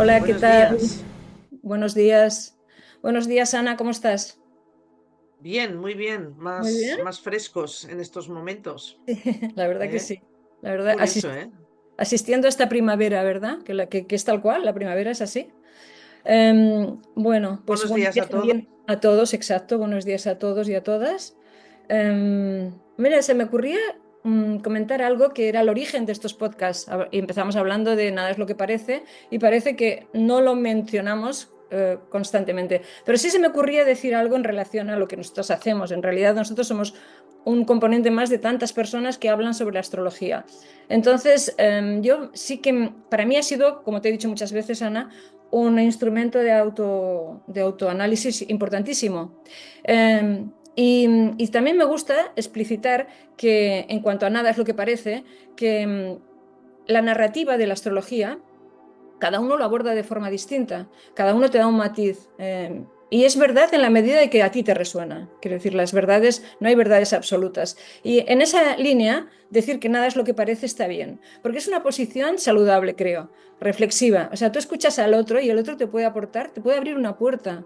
Hola, ¿qué Buenos tal? días. Buenos días. Buenos días, Ana, ¿cómo estás? Bien, muy bien. Muy Más, bien. más frescos en estos momentos. La verdad que ¿Eh? sí. La verdad, Curioso, ¿eh? asistiendo a esta primavera, ¿verdad? Que es tal cual, la primavera es así. Bueno, pues Buenos buenos días días a todos. también a todos, exacto. Buenos días a todos y a todas. Mira, se me ocurría comentar algo que era el origen de estos podcasts. Y empezamos hablando de nada es lo que parece y parece que no lo mencionamos constantemente. Pero sí se me ocurría decir algo en relación a lo que nosotros hacemos. En realidad nosotros somos un componente más de tantas personas que hablan sobre la astrología. Entonces, yo sí que para mí ha sido, como te he dicho muchas veces, Ana, un instrumento de autoanálisis importantísimo. Y también me gusta explicitar que, en cuanto a nada es lo que parece, que la narrativa de la astrología, cada uno lo aborda de forma distinta, cada uno te da un matiz. Y es verdad en la medida de que a ti te resuena. Quiero decir, las verdades, no hay verdades absolutas. Y en esa línea, decir que nada es lo que parece está bien, porque es una posición saludable, creo, reflexiva. O sea, tú escuchas al otro y el otro te puede aportar, te puede abrir una puerta.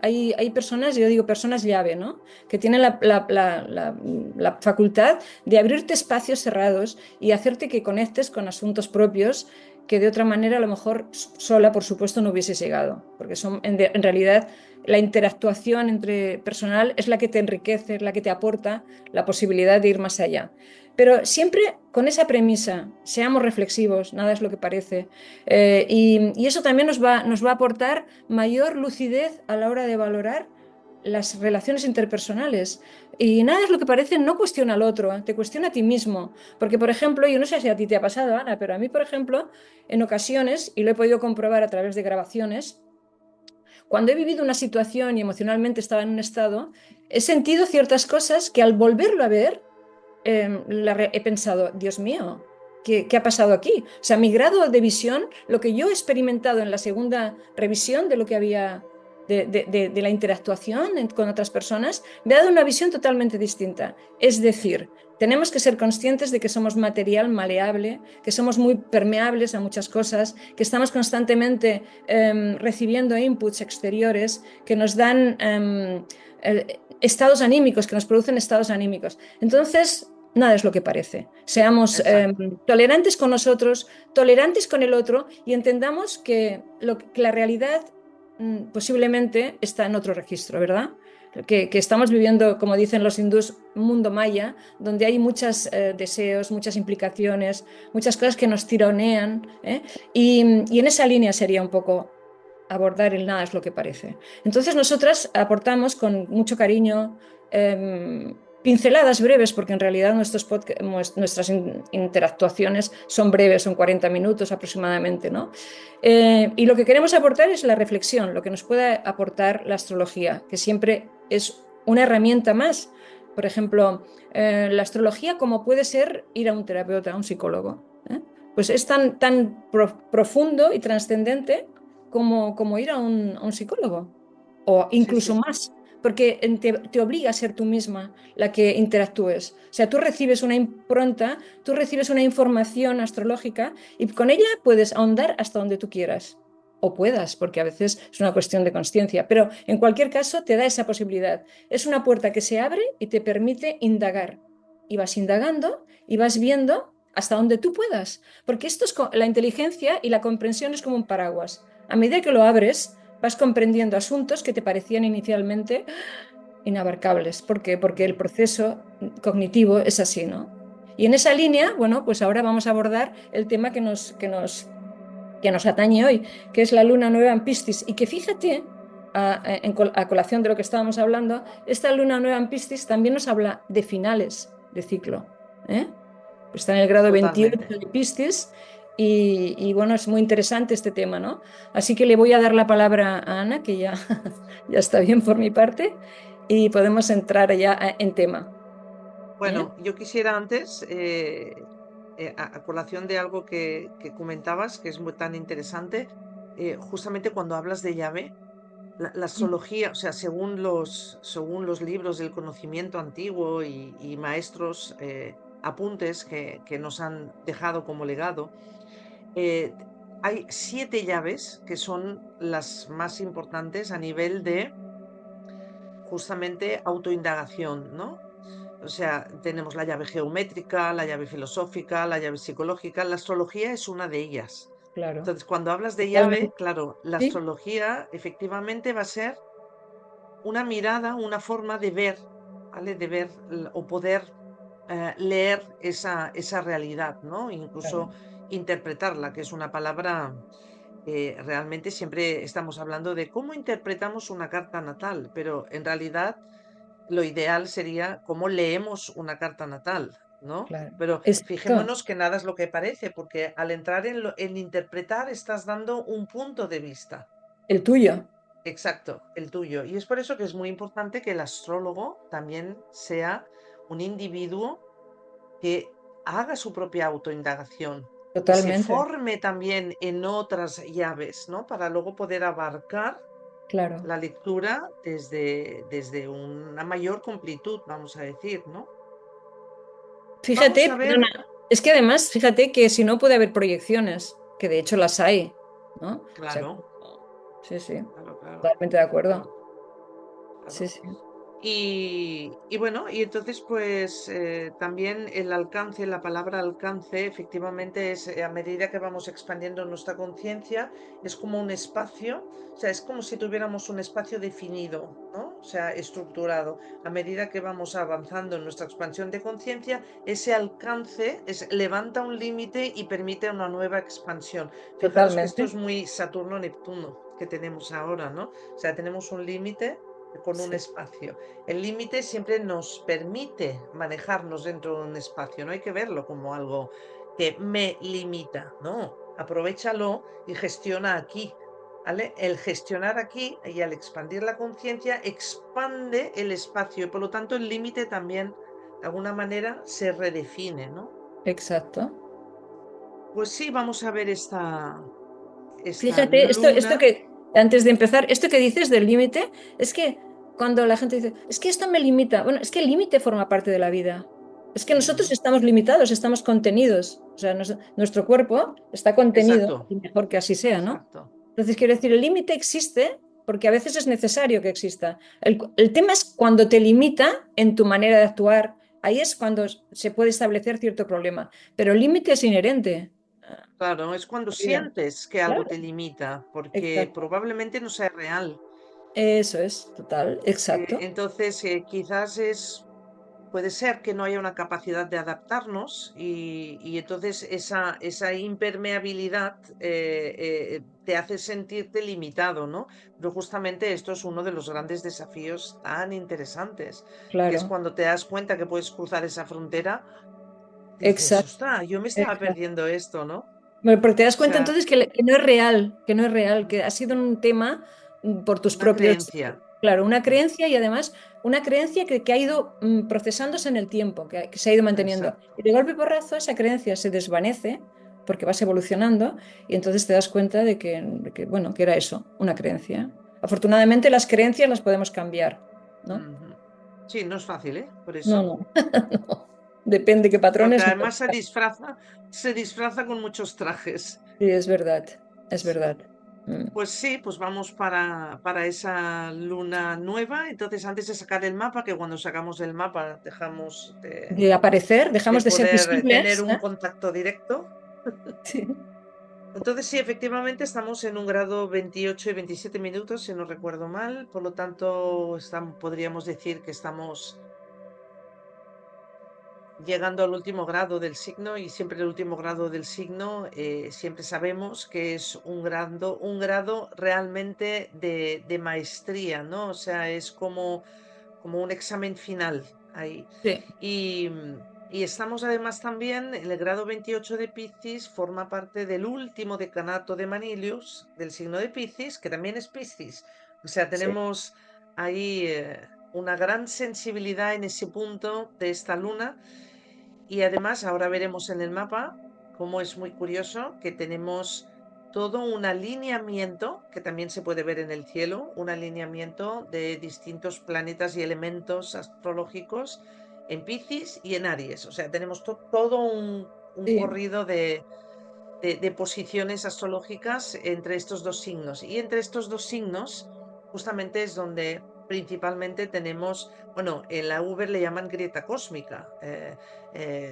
Hay personas, yo digo personas llave, ¿no? Que tienen la facultad de abrirte espacios cerrados y hacerte que conectes con asuntos propios que de otra manera a lo mejor sola, por supuesto, no hubiese llegado, porque son en realidad la interactuación entre personal es la que te enriquece, es la que te aporta la posibilidad de ir más allá. Pero siempre con esa premisa, seamos reflexivos, nada es lo que parece. Y eso también nos va a aportar mayor lucidez a la hora de valorar las relaciones interpersonales. Y nada es lo que parece, no cuestiona al otro, te cuestiona a ti mismo. Porque, por ejemplo, yo no sé si a ti te ha pasado, Ana, pero a mí, por ejemplo, en ocasiones, y lo he podido comprobar a través de grabaciones, cuando he vivido una situación y emocionalmente estaba en un estado, he sentido ciertas cosas que al volverlo a ver, he pensado, Dios mío, ¿qué ha pasado aquí? O sea, mi grado de visión, lo que yo he experimentado en la segunda revisión de lo que había, de la interactuación con otras personas, me ha dado una visión totalmente distinta. Es decir, tenemos que ser conscientes de que somos material maleable, que somos muy permeables a muchas cosas, que estamos constantemente recibiendo inputs exteriores que nos dan estados anímicos, que nos producen estados anímicos. Entonces, nada es lo que parece. Seamos Exacto. tolerantes con nosotros, tolerantes con el otro y entendamos que la realidad posiblemente está en otro registro, ¿verdad? Que estamos viviendo, como dicen los hindús, un mundo maya, donde hay muchos deseos, muchas implicaciones, muchas cosas que nos tironean, ¿eh? Y en esa línea sería un poco abordar el nada es lo que parece. Entonces nosotras aportamos con mucho cariño pinceladas breves, porque en realidad nuestras interactuaciones son breves, son 40 minutos aproximadamente, ¿no? Y lo que queremos aportar es la reflexión, lo que nos puede aportar la astrología, que siempre es una herramienta más. Por ejemplo, la astrología como puede ser ir a un terapeuta, a un psicólogo. ¿Eh? Pues es tan profundo y trascendente como ir a un psicólogo, o Sí, incluso sí. más, porque te obliga a ser tú misma la que interactúes. O sea, tú recibes una impronta, tú recibes una información astrológica y con ella puedes ahondar hasta donde tú quieras. O puedas, porque a veces es una cuestión de consciencia, pero en cualquier caso te da esa posibilidad. Es una puerta que se abre y te permite indagar. Y vas indagando y vas viendo hasta donde tú puedas, porque esto es la inteligencia y la comprensión es como un paraguas. A medida que lo abres, vas comprendiendo asuntos que te parecían inicialmente inabarcables. ¿Por qué? Porque el proceso cognitivo es así, ¿no? Y en esa línea, bueno, pues ahora vamos a abordar el tema que nos atañe hoy, que es la luna nueva en Piscis. Y que fíjate, a colación de lo que estábamos hablando, esta luna nueva en Piscis también nos habla de finales de ciclo. ¿Eh? Pues está en el grado 28 Totalmente. de Piscis y bueno, es muy interesante este tema, ¿no? Así que le voy a dar la palabra a Ana, que ya, ya está bien por mi parte, y podemos entrar ya en tema. ¿Eh? Bueno, yo quisiera antes, a colación de algo que comentabas, que es muy tan interesante, justamente cuando hablas de llave, la astrología, o sea, según los libros del conocimiento antiguo y maestros, apuntes que nos han dejado como legado, hay 7 llaves que son las más importantes a nivel de justamente autoindagación, ¿no? O sea, tenemos la llave geométrica, la llave filosófica, la llave psicológica. La astrología es una de ellas. Claro, Entonces, cuando hablas de llave, totalmente. claro, la Sí, astrología efectivamente va a ser una mirada, una forma de ver, ¿vale? De ver o poder leer esa realidad, ¿no? Incluso claro, interpretarla, que es una palabra que realmente siempre estamos hablando de cómo interpretamos una carta natal, pero en realidad lo ideal sería cómo leemos una carta natal, ¿no? claro. Pero Exacto. fijémonos que nada es lo que parece, porque al entrar en interpretar estás dando un punto de vista. El tuyo. Exacto, el tuyo. Y es por eso que es muy importante que el astrólogo también sea un individuo que haga su propia autoindagación, que se Totalmente. forme también en otras llaves, ¿no? Para luego poder abarcar Claro. la lectura desde una mayor completud, vamos a decir, ¿no? Vamos a Fíjate, ver, perdona, es que además, fíjate que si no puede haber proyecciones, que de hecho las hay, ¿no? O sea, claro, sí, sí, claro, claro, totalmente de acuerdo. claro, Sí, claro. sí, Y bueno, y entonces pues también el alcance, la palabra alcance, efectivamente es a medida que vamos expandiendo nuestra conciencia, es como un espacio, o sea, es como si tuviéramos un espacio definido, ¿no? O sea, estructurado. A medida que vamos avanzando en nuestra expansión de conciencia, ese alcance levanta un límite y permite una nueva expansión. Fijaros que esto totalmente. es muy Saturno-Neptuno que tenemos ahora, ¿no? O sea, tenemos un límite con un Sí, espacio. El límite siempre nos permite manejarnos dentro de un espacio, no hay que verlo como algo que me limita, no, aprovéchalo y gestiona aquí. ¿Vale? El gestionar aquí y al expandir la conciencia expande el espacio y por lo tanto el límite también de alguna manera se redefine, ¿no? exacto. Pues sí, vamos a ver esta Fíjate, esto luna. que, antes de empezar, esto que dices del límite, es que cuando la gente dice, es que esto me limita, bueno, es que el límite forma parte de la vida. Es que nosotros Ujú. estamos limitados, estamos contenidos. O sea, nuestro cuerpo está contenido, Exacto, y mejor que así sea, ¿no? exacto. Entonces, quiero decir, el límite existe porque a veces es necesario que exista. El tema es cuando te limita en tu manera de actuar, ahí es cuando se puede establecer cierto problema. Pero el límite es inherente a Claro, es cuando la vida. sientes que algo Claro, te limita, porque exacto. probablemente no sea real. Eso es, total, exacto. Entonces, quizás puede ser que no haya una capacidad de adaptarnos y entonces esa impermeabilidad te hace sentirte limitado, ¿no? Pero justamente esto es uno de los grandes desafíos tan interesantes, que es Claro, cuando te das cuenta que puedes cruzar esa frontera, dices, exacto, ostras, yo me estaba exacto. perdiendo esto, ¿no? Bueno, porque te das O cuenta sea, entonces que no es real, que no es real, que ha sido un tema por tus una propios, creencia. claro, una Mm, creencia y además una creencia que ha ido procesándose en el tiempo, que se ha ido manteniendo. exacto. Y de golpe y porrazo esa creencia se desvanece porque vas evolucionando y entonces te das cuenta bueno, que era eso, una creencia. Afortunadamente las creencias las podemos cambiar, ¿no? Ujú. Sí, no es fácil, ¿eh? Por No, eso. no, no. Depende qué Porque patrones. No. además se disfraza con muchos trajes. Sí, es verdad, es Sí. verdad. Mm. Pues sí, pues vamos para esa luna nueva. Entonces, antes de sacar el mapa, que cuando sacamos el mapa dejamos De aparecer, de dejamos de ser poder tener visibles, un ¿eh? contacto directo. Sí. Entonces, sí, efectivamente estamos en un grado 28 y 27 minutos, si no recuerdo mal. Por lo tanto, podríamos decir que estamos llegando al último grado del signo y siempre el último grado del signo siempre sabemos que es un grado realmente de maestría, ¿no? O sea, es como un examen final ahí. Sí, Y estamos además también en el grado 28 de Piscis, forma parte del último decanato de Manilius, del signo de Piscis, que también es Piscis. O sea, sí. tenemos ahí una gran sensibilidad en ese punto de esta luna y además, ahora veremos en el mapa cómo es muy curioso que tenemos todo un alineamiento, que también se puede ver en el cielo, un alineamiento de distintos planetas y elementos astrológicos en Piscis y en Aries. O sea, tenemos todo un Sí. corrido de de posiciones astrológicas entre estos dos signos. Y entre estos dos signos justamente es donde principalmente tenemos, bueno, en la Uber le llaman grieta cósmica.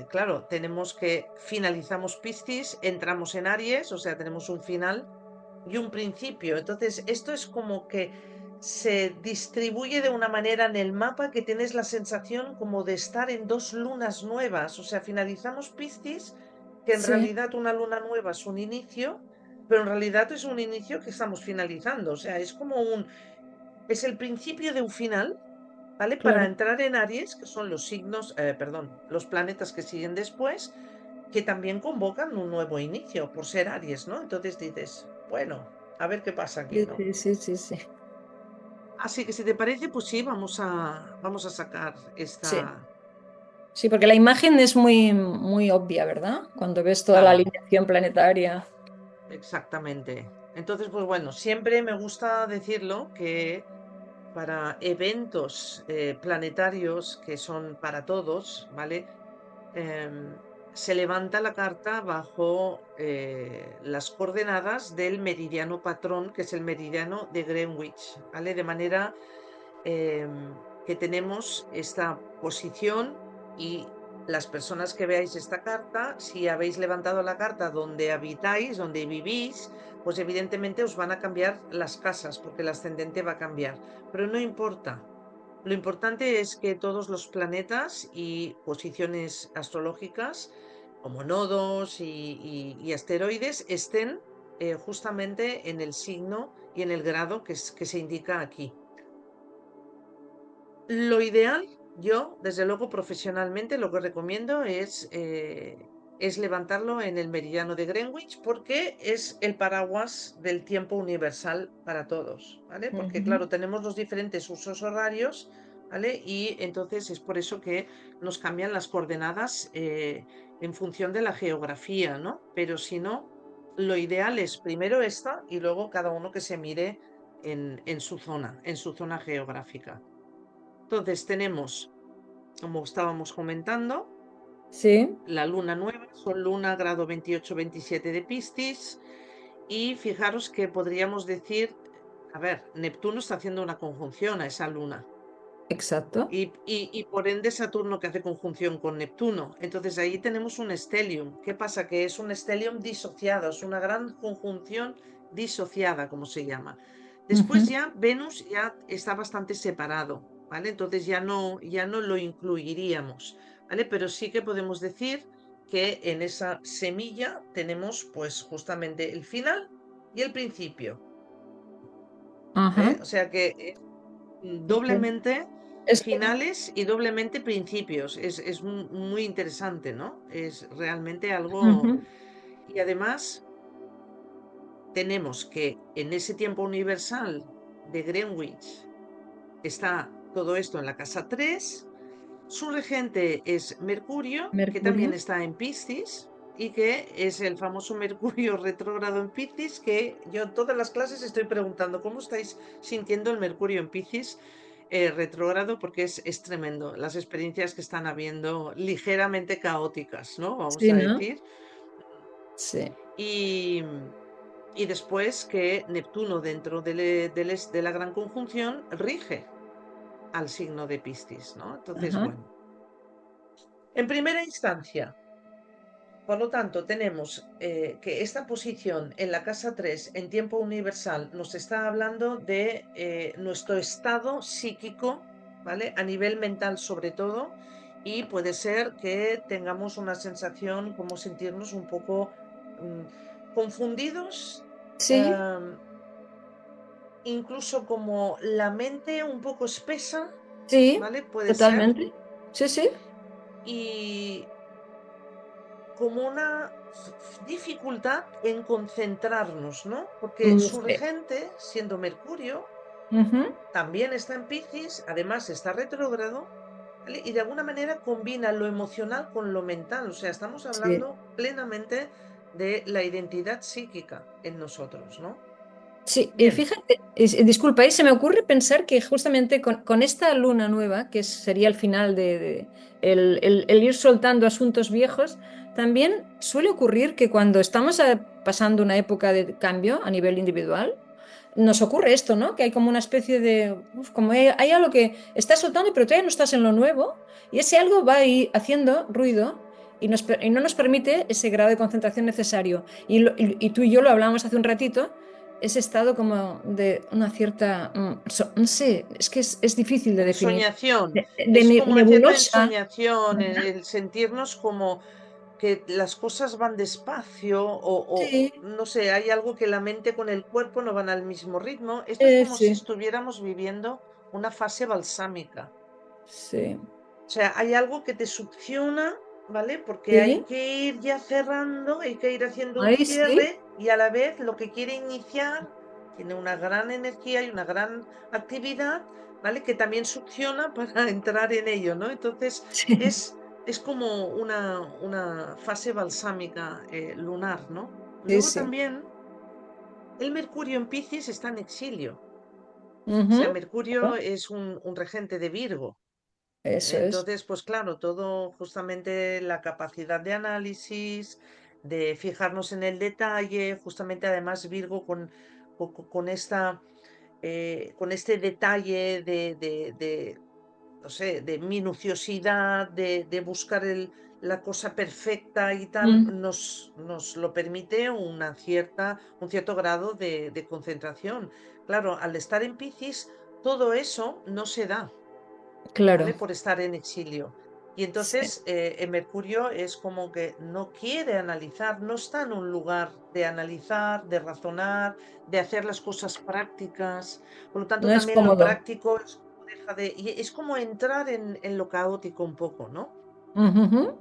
Claro, tenemos que finalizamos Piscis, entramos en Aries, o sea, tenemos un final y un principio. Entonces, esto es como que se distribuye de una manera en el mapa que tienes la sensación como de estar en dos lunas nuevas. O sea, finalizamos Piscis, que en Sí, realidad una luna nueva es un inicio, pero en realidad es un inicio que estamos finalizando. O sea, es como es el principio de un final, ¿vale? Para claro. entrar en Aries, que son los signos, perdón, los planetas que siguen después, que también convocan un nuevo inicio por ser Aries, ¿no? Entonces dices, bueno, a ver qué pasa aquí, Sí, ¿no? sí, sí, sí, sí. Así que si te parece, pues sí, vamos a sacar Sí, esta, sí, porque la imagen es muy, muy obvia, ¿verdad? Cuando ves toda la claro, alineación planetaria. exactamente. Entonces, pues bueno, siempre me gusta decirlo que para eventos planetarios que son para todos, ¿vale? em, Se levanta la carta bajo las coordenadas del meridiano patrón, que es el meridiano de Greenwich, ¿vale? De manera que tenemos esta posición y las personas que veáis esta carta, si habéis levantado la carta donde habitáis, donde vivís, pues evidentemente os van a cambiar las casas porque el ascendente va a cambiar, pero no importa. Lo importante es que todos los planetas y posiciones astrológicas, como nodos y asteroides, estén justamente en el signo y en el grado que se indica aquí. Lo ideal, yo, desde luego, profesionalmente, lo que recomiendo es levantarlo en el meridiano de Greenwich porque es el paraguas del tiempo universal para todos, ¿vale? Porque, Ujú. claro, tenemos los diferentes usos horarios, ¿vale? Y entonces es por eso que nos cambian las coordenadas en función de la geografía, ¿no? Pero si no, lo ideal es primero esta y luego cada uno que se mire en su zona geográfica. Entonces tenemos, como estábamos comentando, Sí, la luna nueva, Sol luna grado 28-27 de Piscis, y fijaros que podríamos decir, a ver, Neptuno está haciendo una conjunción a esa luna. exacto. Y por ende Saturno que hace conjunción con Neptuno. Entonces ahí tenemos un stellium. ¿Qué pasa? Que es un stellium disociado, es una gran conjunción disociada, como se llama. Después Ujú. ya Venus ya está bastante separado, ¿vale? Entonces ya no lo incluiríamos, ¿vale? Pero sí que podemos decir que en esa semilla tenemos pues justamente el final y el principio, Ajá. ¿eh? O sea que Ok. doblemente Es, finales y doblemente principios. Es muy interesante, ¿no? Es realmente algo. ujú. Y además tenemos que en ese tiempo universal de Greenwich está todo esto en la casa 3. Su regente es Mercurio, que también Mercurio. está en Piscis. Y que es el famoso Mercurio retrógrado en Piscis, que yo en todas las clases estoy preguntando, ¿cómo estáis sintiendo el Mercurio en Piscis? Retrógrado porque es tremendo las experiencias que están habiendo ligeramente caóticas, ¿no? Vamos Sí, a ¿no? decir. Sí. Y, y después que Neptuno dentro de la gran conjunción rige al signo de Piscis, ¿no? Entonces, Ajá. bueno, en primera instancia, por lo tanto, tenemos que esta posición en la casa 3 en tiempo universal nos está hablando de nuestro estado psíquico, ¿vale? A nivel mental sobre todo, y puede ser que tengamos una sensación como sentirnos un poco confundidos, Sí, em, incluso como la mente un poco espesa, sí, ¿vale? Puede ser. totalmente. Sí, sí. Y como una dificultad en concentrarnos, ¿no? Porque su Sí. regente, siendo Mercurio, Ujú. también está en Piscis, además está retrógrado, ¿vale? Y de alguna manera combina lo emocional con lo mental, o sea, estamos Sí. hablando plenamente de la identidad psíquica en nosotros, ¿no? Sí, y Bien, fíjate, disculpa, se me ocurre pensar que justamente con esta luna nueva, que sería el final el ir soltando asuntos viejos, también suele ocurrir que cuando estamos pasando una época de cambio a nivel individual, nos ocurre esto, ¿no? Que hay como una especie de, como hay algo que estás soltando, pero todavía no estás en lo nuevo, y ese algo va ahí haciendo ruido y no nos permite ese grado de concentración necesario. Y tú y yo lo hablábamos hace un ratito, ese estado como de una cierta, no sé, es que es difícil de definir, Ensoñación. de Es como una cierta nebulosa, ensoñación, ¿verdad? el sentirnos como que las cosas van despacio Sí, no sé, hay algo que la mente con el cuerpo no van al mismo ritmo. Esto es como si sí, estuviéramos viviendo una fase balsámica. sí, O sea, hay algo que te succiona, ¿vale? Porque hay sí, que ir ya cerrando, hay que ir haciendo un ahí sí, cierre y a la vez lo que quiere iniciar tiene una gran energía y una gran actividad, ¿vale? Que también succiona para entrar en ello, ¿no? Entonces sí, es como una fase balsámica lunar, ¿no? sí, Luego sí. también el Mercurio en Piscis está en exilio. O sea, Ujú. Mercurio Claro, es un regente de Virgo. eso es. Entonces, pues claro, todo justamente la capacidad de análisis, de fijarnos en el detalle, justamente además Virgo con esta, con este detalle no sé, de minuciosidad, de buscar la cosa perfecta y tal, Mm, nos lo permite un cierto grado de concentración. Claro, al estar en Piscis, todo eso no se da. claro, ¿Vale? Por estar en exilio. Y sí. entonces en Mercurio es como que no quiere analizar, no está en un lugar de analizar, de razonar, de hacer las cosas prácticas. Por lo tanto, No es también lo cómodo. práctico es como y es como entrar en lo caótico un poco, ¿no? Ujujú.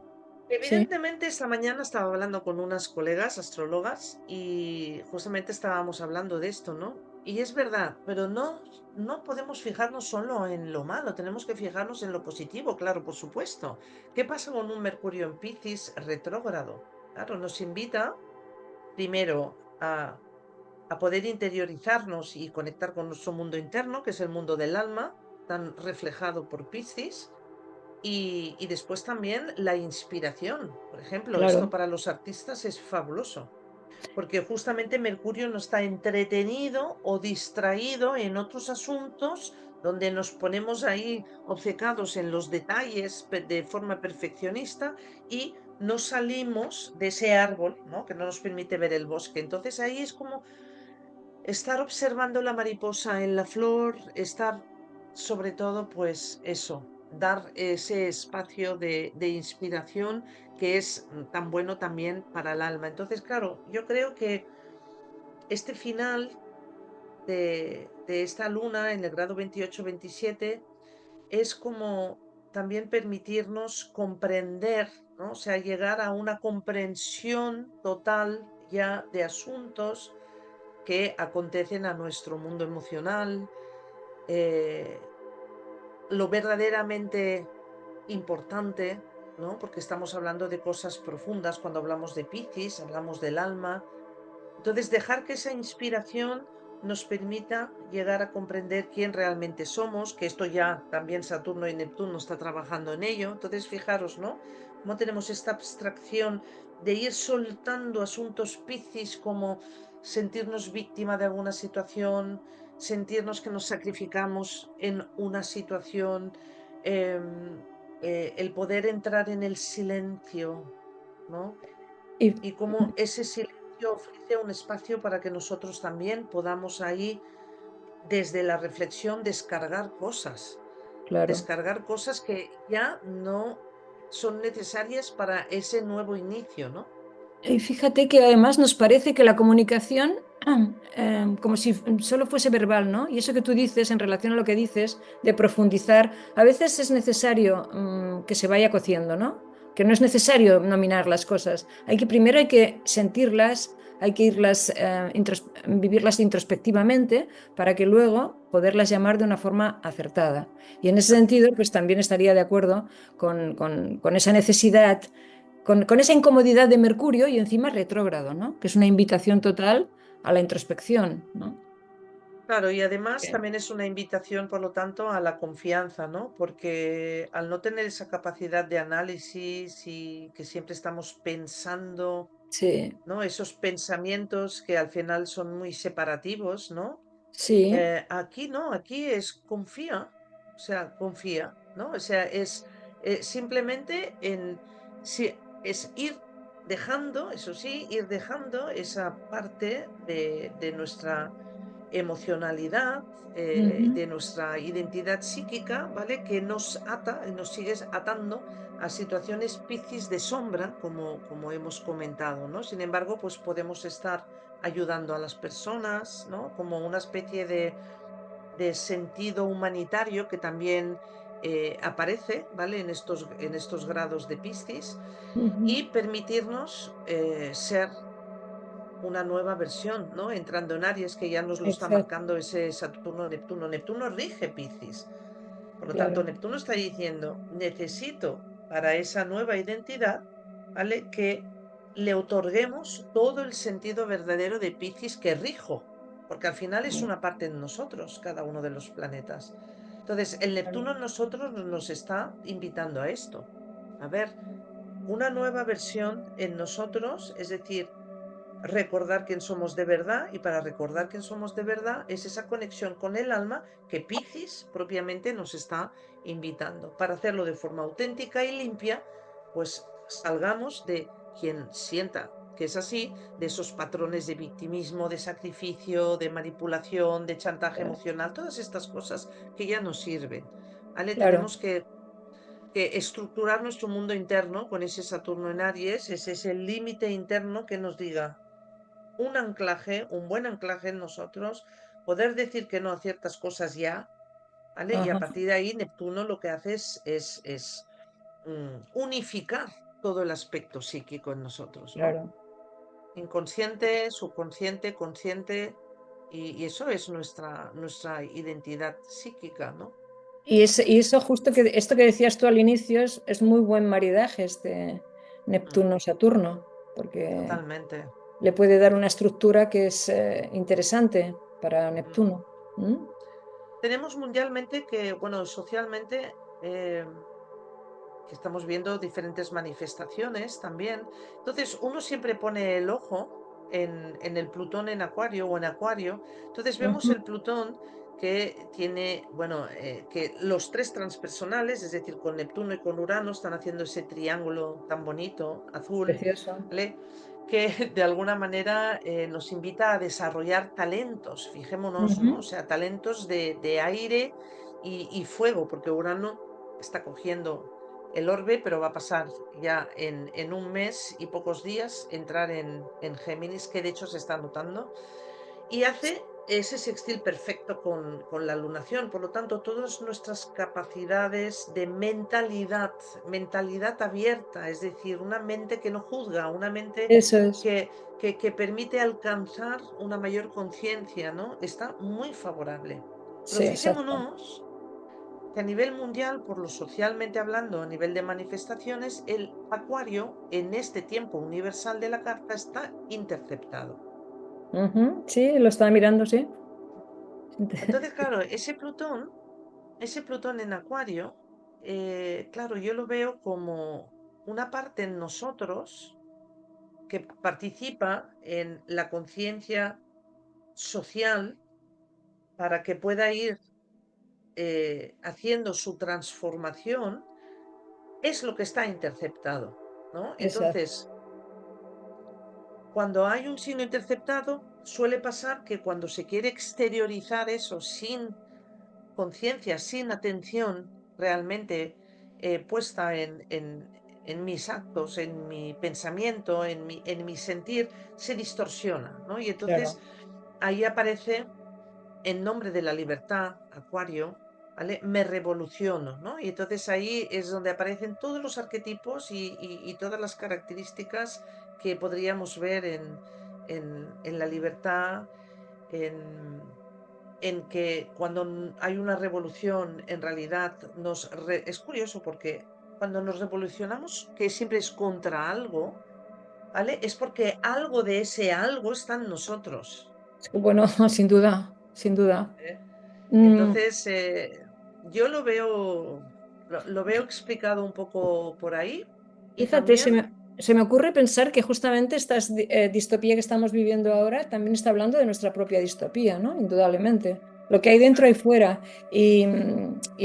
Sí. Evidentemente, esta mañana estaba hablando con unas colegas astrólogas y justamente estábamos hablando de esto, ¿no? Y es verdad, pero no podemos fijarnos solo en lo malo, tenemos que fijarnos en lo positivo, claro, por supuesto. ¿Qué pasa con un Mercurio en Piscis retrógrado? Claro, nos invita primero a poder interiorizarnos y conectar con nuestro mundo interno, que es el mundo del alma, tan reflejado por Piscis. Y después también la inspiración. Por ejemplo, esto Claro. para los artistas es fabuloso, porque justamente Mercurio no está entretenido o distraído en otros asuntos donde nos ponemos ahí obcecados en los detalles de forma perfeccionista y no salimos de ese árbol, ¿no? Que no nos permite ver el bosque. Entonces ahí es como estar observando la mariposa en la flor, estar sobre todo, pues eso, dar ese espacio de inspiración que es tan bueno también para el alma. Entonces, claro, yo creo que este final de esta luna en el grado 28-27 es como también permitirnos comprender, ¿no? O sea, llegar a una comprensión total ya de asuntos que acontecen a nuestro mundo emocional, eh, lo verdaderamente importante, ¿no? Porque estamos hablando de cosas profundas cuando hablamos de Piscis, hablamos del alma. Entonces, dejar que esa inspiración nos permita llegar a comprender quién realmente somos, que esto ya también Saturno y Neptuno está trabajando en ello. Entonces, fijaros, ¿no? Cómo tenemos esta abstracción de ir soltando asuntos piscis como sentirnos víctima de alguna situación, sentirnos que nos sacrificamos en una situación, em, el poder entrar en el silencio, ¿no? Y Y cómo ese silencio ofrece un espacio para que nosotros también podamos ahí, desde la reflexión, claro. descargar cosas que ya no son necesarias para ese nuevo inicio, ¿no? Y fíjate que además nos parece que la comunicación, como si solo fuese verbal, ¿no? Y eso que tú dices en relación a lo que dices, de profundizar, a veces es necesario que se vaya cociendo, ¿no? Que no es necesario nominar las cosas. Primero hay que sentirlas, hay que vivirlas introspectivamente para que luego poderlas llamar de una forma acertada. Y en ese Exacto. sentido, pues también estaría de acuerdo con esa necesidad con esa incomodidad de Mercurio y encima retrógrado, ¿no? Que es una invitación total a la introspección, ¿no? Claro, y además Bien. también es una invitación, por lo tanto, a la confianza, ¿no? Porque al no tener esa capacidad de análisis y que siempre estamos pensando, Sí, ¿no? Esos pensamientos que al final son muy separativos, ¿no? sí. Aquí no, aquí es confía, o sea, confía, ¿no? O sea, es simplemente si, es ir dejando, eso sí, ir dejando esa parte de nuestra emocionalidad, Ujú. de nuestra identidad psíquica, ¿vale? Que nos ata y nos sigue atando a situaciones piscis de sombra, como hemos comentado, ¿no? Sin embargo, pues podemos estar ayudando a las personas, ¿no? Como una especie de sentido humanitario que también aparece, ¿vale? En estos grados de Piscis Ujú. y permitirnos ser una nueva versión, ¿no? Entrando en Aries, que ya nos lo está Exacto, marcando ese Saturno-Neptuno. Neptuno rige Piscis. Por lo tanto, claro. Neptuno está diciendo, necesito para esa nueva identidad, ¿vale? Que le otorguemos todo el sentido verdadero de Piscis que rijo, porque al final es Sí, una parte de nosotros, cada uno de los planetas. Entonces, el claro. Neptuno en nosotros nos está invitando a esto. A ver, una nueva versión en nosotros, es decir, recordar quién somos de verdad, y para recordar quién somos de verdad es esa conexión con el alma que Piscis propiamente nos está invitando. Para hacerlo de forma auténtica y limpia, pues salgamos de quien sienta que es así, de esos patrones de victimismo, de sacrificio, de manipulación, de chantaje Claro. emocional, todas estas cosas que ya no sirven. ¿Vale? Claro. Tenemos que estructurar nuestro mundo interno con ese Saturno en Aries, es ese límite interno que nos diga, un anclaje, un buen anclaje en nosotros, poder decir que no a ciertas cosas ya, ¿vale? Y a Ajá, partir de ahí Neptuno lo que hace es unificar todo el aspecto psíquico en nosotros, ¿no? claro. Inconsciente, subconsciente, consciente, y eso es nuestra identidad psíquica, ¿no? Y eso justo que esto que decías tú al inicio es muy buen maridaje este Mm, Neptuno-Saturno, porque totalmente. le puede dar una estructura que es interesante para Mm. Neptuno. ¿Mm? Tenemos mundialmente que, bueno, socialmente, eh, que estamos viendo diferentes manifestaciones también. Entonces, uno siempre pone el ojo en el Plutón en Acuario o en Acuario. Entonces, vemos Ujú. el Plutón que tiene, bueno, que los tres transpersonales, es decir, con Neptuno y con Urano, están haciendo ese triángulo tan bonito, azul, Precioso. ¿vale? Que de alguna manera nos invita a desarrollar talentos, fijémonos, ¿no? O Ujú. sea, talentos de aire y fuego, porque Urano está cogiendo el orbe, pero va a pasar ya en un mes y pocos días entrar en Géminis, que de hecho se está notando, y hace ese sextil perfecto con la lunación. Por lo tanto, todas nuestras capacidades de mentalidad, mentalidad abierta, es decir, una mente que no juzga, una mente Eso es. que, que permite alcanzar una mayor conciencia, ¿no? Está muy favorable. Pero Sí, exacto. fijémonos que a nivel mundial, por lo socialmente hablando, a nivel de manifestaciones, el Acuario en este tiempo universal de la carta está interceptado. Ujú. Sí, lo estaba mirando, sí. Entonces, claro, ese Plutón en Acuario, claro, yo lo veo como una parte en nosotros que participa en la conciencia social para que pueda ir haciendo su transformación, es lo que está interceptado, ¿no? Exacto. Entonces, cuando hay un signo interceptado, suele pasar que cuando se quiere exteriorizar eso sin conciencia, sin atención realmente puesta en mis actos, en mi pensamiento, en mi sentir, se distorsiona, ¿no? Y entonces Claro. ahí aparece en nombre de la libertad, Acuario, ¿vale? Me revoluciono, ¿no? Y entonces ahí es donde aparecen todos los arquetipos y todas las características que podríamos ver en la libertad, en, en que cuando hay una revolución, en realidad es curioso porque cuando nos revolucionamos, que siempre es contra algo, ¿vale? Es porque algo de ese algo está en nosotros. Bueno, sin duda. sin duda. ¿eh? Mm, Entonces, yo lo veo explicado un poco por ahí y Fíjate, también, se me ocurre pensar que justamente esta distopía que estamos viviendo ahora también está hablando de nuestra propia distopía, ¿no? Indudablemente. Lo que hay dentro hay claro, fuera. Y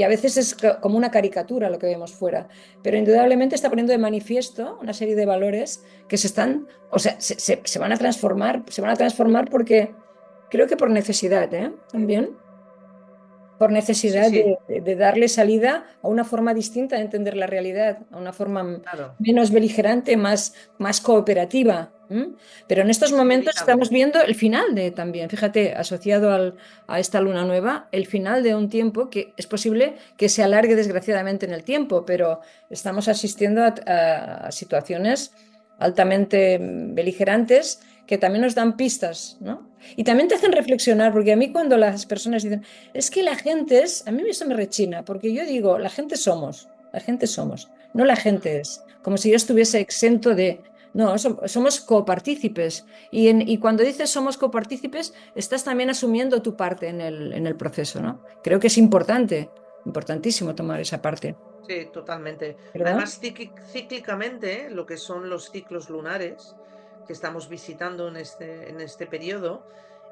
a veces es como una caricatura lo que vemos fuera. Pero indudablemente está poniendo de manifiesto una serie de valores que se están, o sea, se van a transformar porque creo que por necesidad, ¿eh? También por sí, necesidad sí, de darle salida a una forma distinta de entender la realidad, a una forma claro, menos beligerante, más cooperativa. Pero en estos es momentos inevitable. estamos viendo el final de también, fíjate, asociado a esta luna nueva, el final de un tiempo que es posible que se alargue desgraciadamente en el tiempo, pero estamos asistiendo a situaciones altamente beligerantes que también nos dan pistas, ¿no? Y también te hacen reflexionar, porque a mí cuando las personas dicen, es que la gente es, a mí eso me rechina, porque yo digo, la gente somos, no la Mm, gente es, como si yo estuviese exento de, no, somos copartícipes. Y cuando dices somos copartícipes, estás también asumiendo tu parte en el proceso, ¿no? Creo que es importante, importantísimo tomar esa parte, sí, totalmente. ¿verdad? Además, cíclicamente, lo que son los ciclos lunares que estamos visitando en este periodo,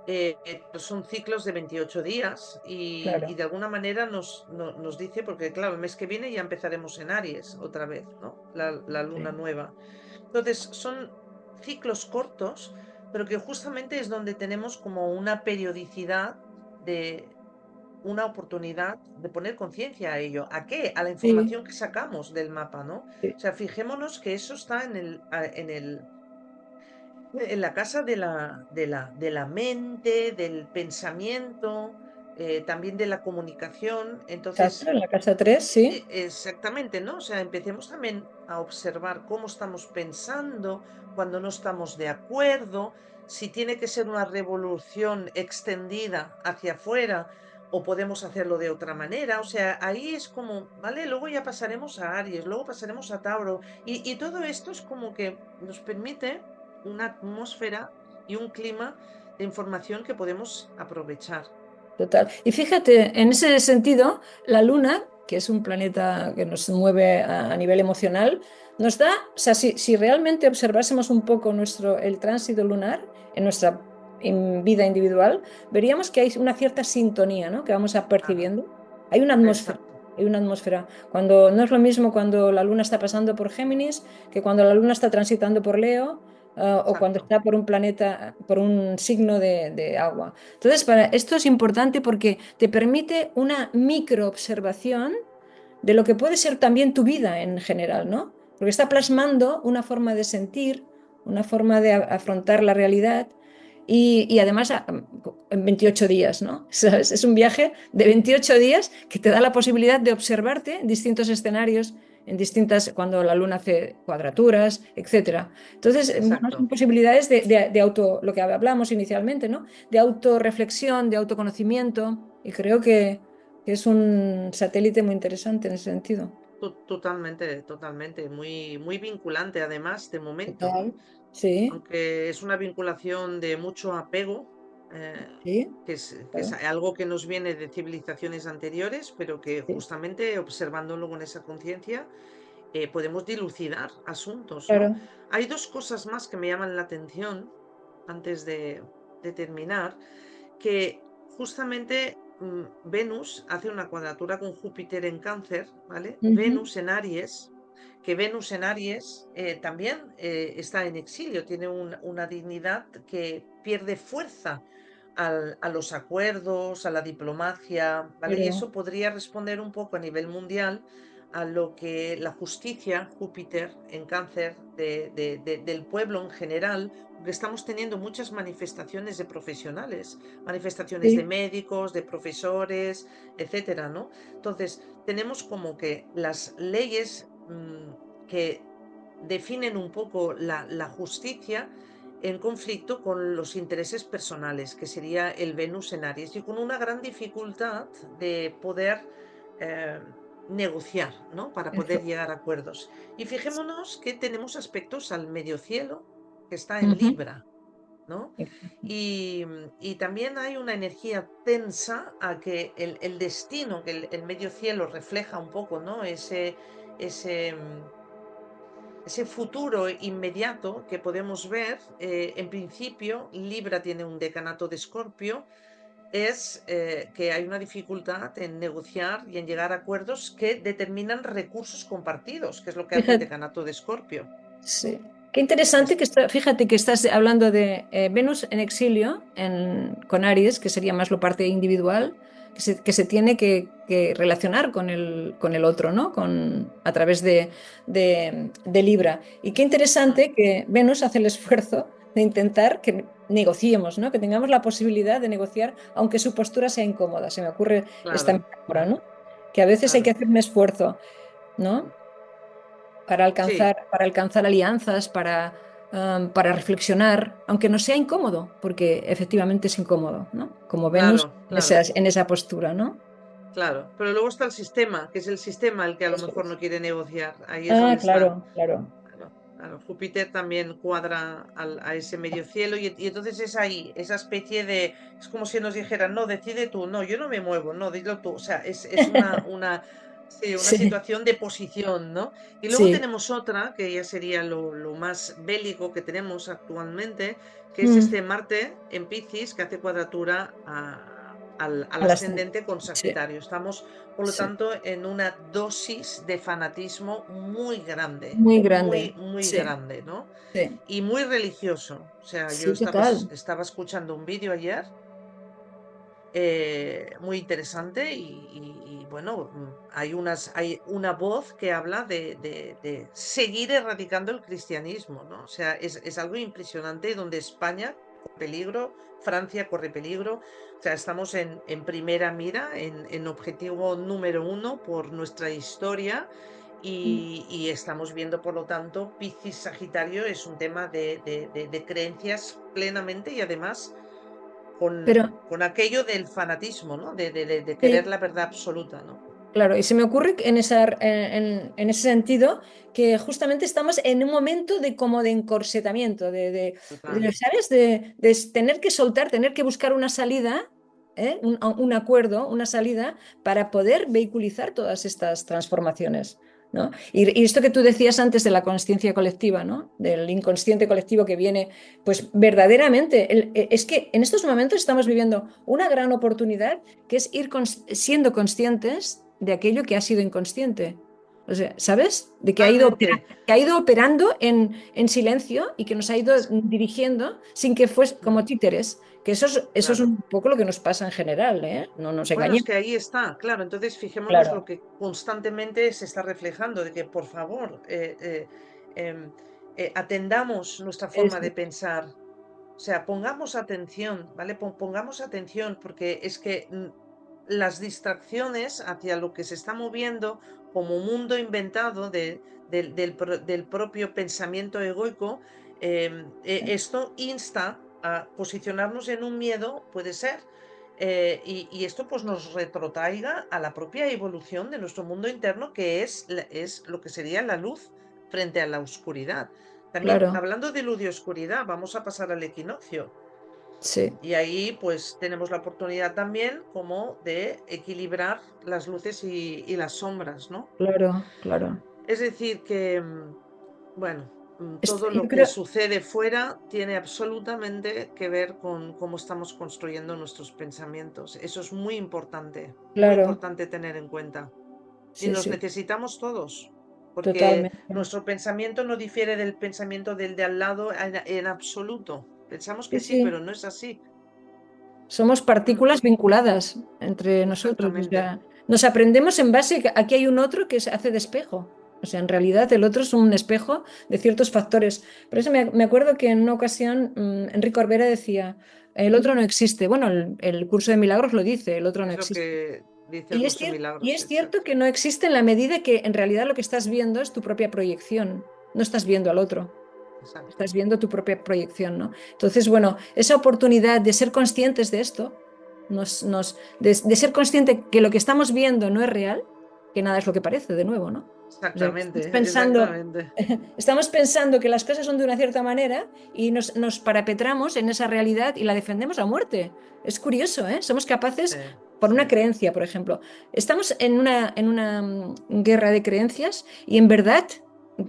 pues son ciclos de 28 días y Claro. de alguna manera nos dice, porque claro, el mes que viene ya empezaremos en Aries otra vez, ¿no? La luna Sí. nueva. Entonces, son ciclos cortos, pero que justamente es donde tenemos como una periodicidad de una oportunidad de poner conciencia a ello. ¿A qué? A la Sí, información que sacamos del mapa, ¿no? sí. O sea, fijémonos que eso está en la casa de la mente, del pensamiento, también de la comunicación. Exacto, Entonces, en la casa 3 sí. exactamente, ¿no? O sea, empecemos también a observar cómo estamos pensando, cuando no estamos de acuerdo, si tiene que ser una revolución extendida hacia afuera o podemos hacerlo de otra manera. O sea, ahí es como, ¿vale? Luego ya pasaremos a Aries, luego pasaremos a Tauro y todo esto es como que nos permite una atmósfera y un clima de información que podemos aprovechar. Total. Y fíjate, en ese sentido, la Luna, que es un planeta que nos mueve a nivel emocional, nos da, o sea, si realmente observásemos un poco el tránsito lunar en nuestra vida individual, veríamos que hay una cierta sintonía, ¿no? Que vamos a Claro, percibiendo. Hay una atmósfera. exacto, Hay una atmósfera. Cuando no es lo mismo cuando la luna está pasando por Géminis que cuando la luna está transitando por Leo, o cuando exacto. está por un planeta, por un signo de agua. Entonces, esto es importante porque te permite una microobservación de lo que puede ser también tu vida en general, ¿no? Porque está plasmando una forma de sentir, una forma de afrontar la realidad y además en 28 días, ¿no? ¿Sabes? Es un viaje de 28 días que te da la posibilidad de observarte en distintos escenarios, en distintas, cuando la luna hace cuadraturas, etcétera. Entonces, bueno, son Exacto. posibilidades de auto, lo que hablamos inicialmente, ¿no? De autorreflexión, de autoconocimiento, y creo que es un satélite muy interesante en ese sentido. Totalmente, totalmente. Muy, muy vinculante además de momento, ¿no? Total. Sí, Aunque es una vinculación de mucho apego, sí, que es claro, algo que nos viene de civilizaciones anteriores, pero que sí, justamente observándolo con esa conciencia podemos dilucidar asuntos, ¿no? claro. Hay dos cosas más que me llaman la atención antes de terminar, que justamente Venus hace una cuadratura con Júpiter en Cáncer, ¿vale? Ujú. Venus en Aries, que Venus en Aries también está en exilio, tiene una dignidad que pierde fuerza a los acuerdos, a la diplomacia, ¿vale? Y Claro. eso podría responder un poco a nivel mundial a lo que la justicia, Júpiter en Cáncer, del pueblo en general, porque estamos teniendo muchas manifestaciones de profesionales, manifestaciones de Sí, médicos, de profesores, etcétera, ¿no? Entonces, tenemos como que las leyes que definen un poco la justicia en conflicto con los intereses personales, que sería el Venus en Aries, y con una gran dificultad de poder eh, negociar, ¿no? Para poder eso. llegar a acuerdos. Y fijémonos que tenemos aspectos al medio cielo, que está en Ujú. Libra. ¿no? Y, y también hay una energía tensa a que el destino, que el medio cielo refleja un poco, ¿no? Ese, ese futuro inmediato que podemos ver. En principio, Libra tiene un decanato de Escorpio, es que hay una dificultad en negociar y en llegar a acuerdos que determinan recursos compartidos, que es lo que hace el Fíjate, decanato de Escorpio. sí. Qué interesante Es- que fíjate que estás hablando de Venus en exilio con Aries, que sería más la parte individual, que se tiene que relacionar con el otro, ¿no? A través de Libra. Y qué Mm, interesante que Venus hace el esfuerzo de intentar que negociemos, ¿no? Que tengamos la posibilidad de negociar, aunque su postura sea incómoda. Se me ocurre esta claro, metáfora, ¿no? Que a veces hay que claro. hacer un esfuerzo, ¿no? para Sí, alcanzar, para alcanzar alianzas, para reflexionar, aunque no sea incómodo, porque efectivamente es incómodo, ¿no? Como Venus claro, en claro, esa postura, ¿no? claro. Pero luego está el sistema, que es el sistema el que a lo Eso mejor es. no quiere negociar. Ahí es Ah, donde está. claro, claro. Claro, claro. Júpiter también cuadra a ese medio cielo y entonces es ahí, esa especie de, es como si nos dijeran, no, decide tú, no, yo no me muevo, no, dilo tú. O sea, es sí, una Sí, situación de posición, ¿no? Y luego sí. tenemos otra, que ya sería lo más bélico que tenemos actualmente, que es Mm, este Marte en Piscis que hace cuadratura al a las- ascendente con sí, Sagitario. Estamos por lo sí. tanto, en una dosis de fanatismo Muy muy, grande. muy Sí, grande, ¿no? sí. Y muy religioso. O sea, yo Sí, total. estaba escuchando un vídeo ayer muy interesante y, bueno, hay una voz que habla de seguir erradicando el cristianismo, ¿no? O sea, es algo impresionante donde España corre peligro, Francia corre peligro. O sea, estamos en primera mira, en objetivo número uno por nuestra historia. Y estamos viendo, por lo tanto, Piscis Sagitario es un tema de creencias plenamente y además Pero con aquello del fanatismo, ¿no? De querer sí, la verdad absoluta, ¿no? claro, y se me ocurre que en ese sentido que justamente estamos en un momento de como de encorsetamiento, Total. ¿sabes? De tener que soltar, tener que buscar una salida, ¿eh? Un acuerdo, una salida para poder vehiculizar todas estas transformaciones, ¿no? Y esto que tú decías antes de la consciencia colectiva, ¿no? Del inconsciente colectivo que viene, pues verdaderamente, es que en estos momentos estamos viviendo una gran oportunidad que es ir siendo conscientes de aquello que ha sido inconsciente. O sea, ¿sabes? De Totalmente. que ha ido operando en silencio y que nos ha ido dirigiendo sin que fuese como Mm, títeres. Que eso es claro. un poco lo que nos pasa en general, ¿eh? No nos Bueno, es engañemos. que ahí está, claro. Entonces, fijémonos lo Claro. que constantemente se está reflejando, de que, por favor, em, atendamos nuestra forma Eso. de pensar. O sea, pongamos atención, ¿vale? Pongamos atención, porque es que las distracciones hacia lo que se está moviendo como mundo inventado del propio pensamiento egoico, esto insta a posicionarnos en un miedo, puede ser, y esto pues nos retrotraiga a la propia evolución de nuestro mundo interno, que es lo que sería la luz frente a la oscuridad. También Claro. hablando de luz y oscuridad, vamos a pasar al equinoccio. Sí. Y ahí pues tenemos la oportunidad también como de equilibrar las luces y las sombras, ¿no? Claro, claro. Es decir que, bueno, todo Yo lo que creo, sucede fuera tiene absolutamente que ver con cómo estamos construyendo nuestros pensamientos. Eso es muy claro. importante tener en cuenta. Y Sí, nos sí, necesitamos todos, porque totalmente. nuestro pensamiento no difiere del pensamiento del de al lado en absoluto. Pensamos Sí, que sí, sí. pero no es así. Somos Mm, partículas vinculadas entre nosotros. O exactamente. sea, nos aprendemos en base a que aquí hay un otro que se hace de espejo. O sea, en realidad el otro es un espejo de ciertos factores. Por eso me acuerdo que en una ocasión Enrique Orbera decía, el otro no existe. Bueno, el curso de milagros lo dice, el otro no Es lo existe. que dice el Y es curso de cierto, y milagros, es cierto exacto. que no existe en la medida que en realidad lo que estás viendo es tu propia proyección. No estás viendo al otro. Exacto. Estás viendo tu propia proyección, ¿no? Entonces, bueno, esa oportunidad de ser conscientes de esto, de ser consciente que lo que estamos viendo no es real, que nada es lo que parece, de nuevo, ¿no? O sea, Exactamente, exactamente. estamos pensando que las cosas son de una cierta manera y nos parapetramos en esa realidad y la defendemos a muerte. Es curioso, ¿eh? Somos Sí, capaces, por sí. una creencia, por ejemplo. Estamos en una guerra de creencias y en verdad,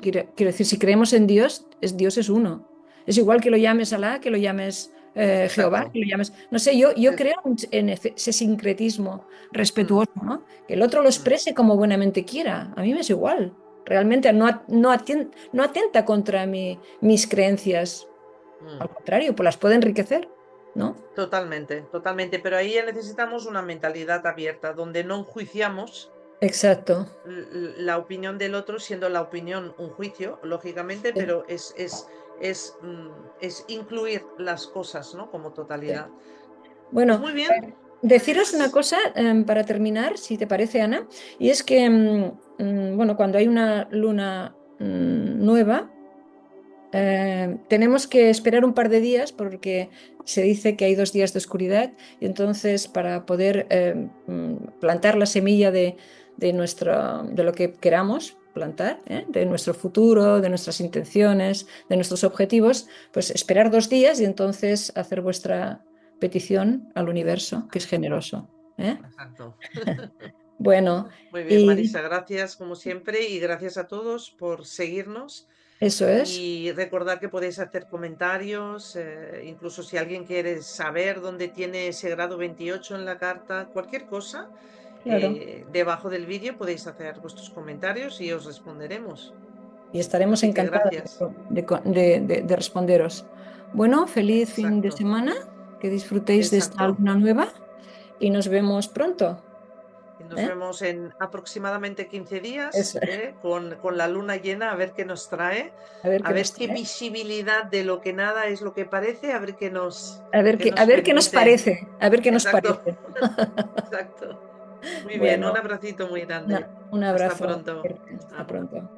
quiero decir, si creemos en Dios, Dios es uno. Es igual que lo llames Alá, que lo llames Jehová, Exacto. que lo llames... No sé, yo Es- creo en ese sincretismo mm, respetuoso, ¿no? Que el otro lo mm, exprese como buenamente quiera. A mí me es igual. Realmente no atenta contra mis creencias. mm. Al contrario, pues las puede enriquecer, ¿no? Totalmente, totalmente. Pero ahí ya necesitamos una mentalidad abierta, donde no enjuiciamos Exacto. la opinión del otro, siendo la opinión un juicio, lógicamente, Sí, pero es incluir las cosas, ¿no? Como sí. totalidad. Pues Bueno, muy bien, deciros una pues cosa para terminar, si te parece, Ana, y es que, bueno, cuando hay una luna nueva, tenemos que esperar un par de días porque se dice que hay 2 días de oscuridad y entonces para poder plantar la semilla de lo que queramos plantar, de nuestro futuro, de nuestras intenciones, de nuestros objetivos, pues esperar 2 días y entonces hacer vuestra petición al universo, que es generoso. ¿Eh? exacto. Bueno, Muy bien, y Marisa, gracias como siempre y gracias a todos por seguirnos. eso es, Y recordad que podéis hacer comentarios, incluso si alguien quiere saber dónde tiene ese grado 28 en la carta, cualquier cosa, claro, debajo del vídeo podéis hacer vuestros comentarios y os responderemos. y estaremos Así que encantados gracias. de responderos. Bueno, feliz fin de Exacto, semana, que disfrutéis de esta exacto. luna nueva y nos vemos pronto. Y nos ¿Eh? vemos en aproximadamente 15 días, Eso, con la luna llena, a ver qué nos trae, a ver a qué nos ver qué trae. visibilidad de lo que nada es lo que parece, a ver qué A nos ver qué nos permite. parece, a ver qué nos Exacto, parece. exacto. Muy bien, un Bueno, abracito muy grande. un Hasta abrazo pronto. fuerte. Hasta Chao. pronto.